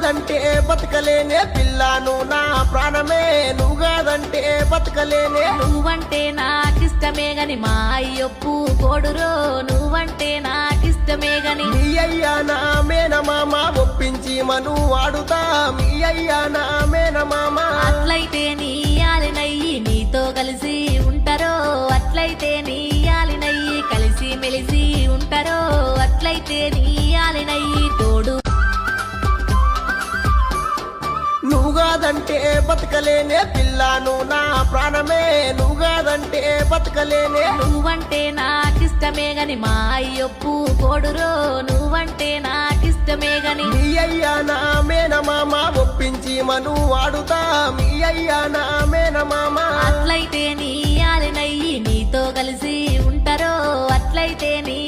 కాదంటే బతకలేనే పిల్లను నా ప్రాణమే నువ్వు కాదంటే బతకలేనే నువ్వంటే నాకిష్టమే గని మా అయ్యొప్పు కోడురో నువ్వంటే నాకిష్టమే గని మీ అయ్యా నా మేనమామ ఒప్పించి మను వాడుతా మీ అయ్యా నా మేనమామ అట్లయితే నీ యాలినయ్యి నీతో కలిసి ఉంటారో అట్లయితే నీ యాలినయ్యి కలిసి మెలిసి ఉంటారో అట్లయితే నీ యాలినయ్యి తోడు నువ్వు కాదంటే బతకలేనే పిల్లను నా ప్రాణమే నువ్వు కాదంటే బతకలేనే నువ్వంటే నాకిష్టమే గని మా అయ్యొప్పు కోడురో నువ్వంటే నాకిష్టమే గని మీ అయ్యా నా మేనమామ ఒప్పించి మను వాడుతా మీ అయ్యా నా మేనమామ అట్లయితే నీ యాలినయ్యి నీతో కలిసి ఉంటారో అట్లయితే నీ